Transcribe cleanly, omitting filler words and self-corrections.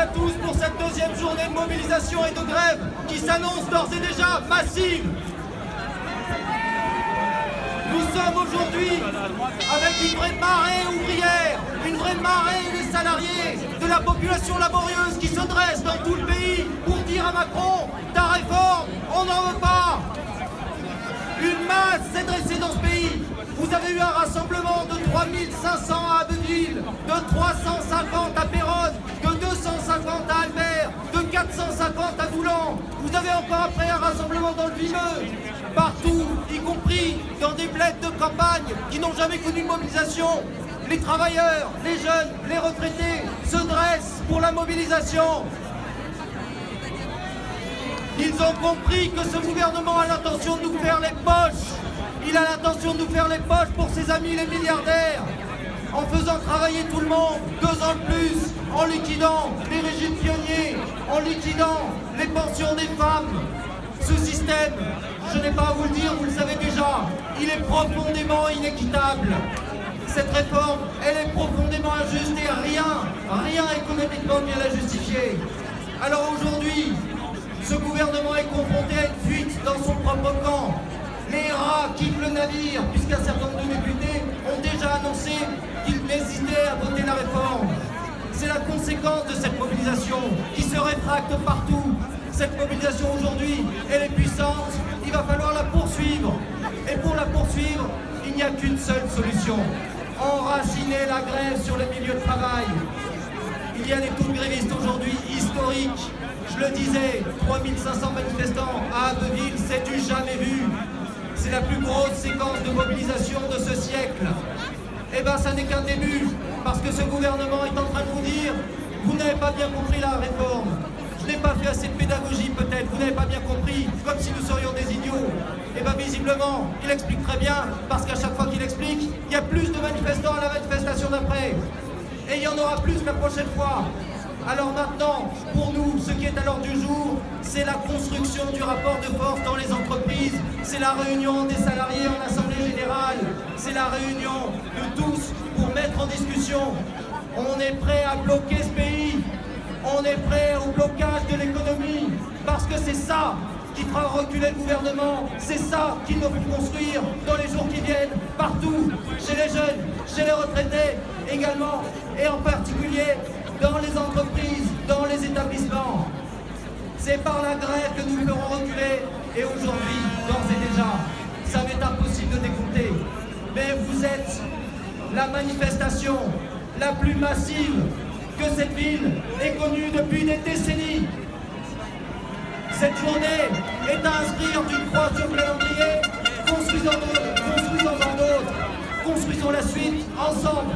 à tous pour cette deuxième journée de mobilisation et de grève qui s'annonce d'ores et déjà massive. Nous sommes aujourd'hui avec une vraie marée ouvrière, une vraie marée des salariés, de la population laborieuse qui se dresse dans tout le pays pour dire à Macron, ta réforme, on n'en veut pas. Une masse s'est dressée dans ce pays. Vous avez eu un rassemblement de 3500 à Abbeville, de 350 à Péronne, de 250 à Albert, de 450 à Doulan. Vous avez encore après un rassemblement dans le Vimeux. Partout, y compris dans des bleds de campagne qui n'ont jamais connu de mobilisation. Les travailleurs, les jeunes, les retraités se dressent pour la mobilisation. Ils ont compris que ce gouvernement a l'intention de nous faire les poches. Il a l'intention de nous faire les poches pour ses amis les milliardaires, en faisant travailler tout le monde 2 ans de plus, en liquidant les régimes pionniers, en liquidant les pensions des femmes. Ce système, je n'ai pas à vous le dire, vous le savez déjà, il est profondément inéquitable. Cette réforme, elle est profondément injuste et rien économiquement ne vient la justifier. Alors aujourd'hui, ce gouvernement est confronté à une fuite dans son propre camp. Les rats quittent le navire, puisqu'un certain nombre de députés ont déjà annoncé qu'ils hésitaient à voter la réforme. C'est la conséquence de cette mobilisation qui se réfracte partout. Cette mobilisation aujourd'hui, elle est puissante, il va falloir la poursuivre. Et pour la poursuivre, il n'y a qu'une seule solution. Enraciner la grève sur le milieu de travail. Il y a des taux de grévistes aujourd'hui historiques. Je le disais, 3500 manifestants à Abbeville, c'est du jamais vu. C'est la plus grosse séquence de mobilisation de ce siècle. Eh bien, ça n'est qu'un début, parce que ce gouvernement est en train de vous dire « Vous n'avez pas bien compris la réforme. Je n'ai pas fait assez de pédagogie peut-être, vous n'avez pas bien compris, comme si nous serions des idiots. » Eh bien, visiblement, il explique très bien, parce qu'à chaque fois qu'il explique, il y a plus de manifestants à la manifestation d'après. Et il y en aura plus la prochaine fois. Alors maintenant, pour nous, ce qui est à l'ordre du jour, c'est la construction du rapport de force dans les entreprises, c'est la réunion des salariés en assemblée générale, c'est la réunion de tous pour mettre en discussion. On est prêt à bloquer ce pays, on est prêt au blocage de l'économie, parce que c'est ça qui fera reculer le gouvernement, c'est ça qu'il nous faut construire dans les jours qui viennent, partout, chez les jeunes, chez les retraités également, et en particulier dans les entreprises, dans les établissements. C'est par la grève que nous le ferons reculer, et aujourd'hui, d'ores et déjà, ça m'est impossible de décompter. Mais vous êtes la manifestation la plus massive que cette ville ait connue depuis des décennies. Cette journée est à inscrire d'une croix sur le calendrier, construisons un autre, construisons la suite ensemble.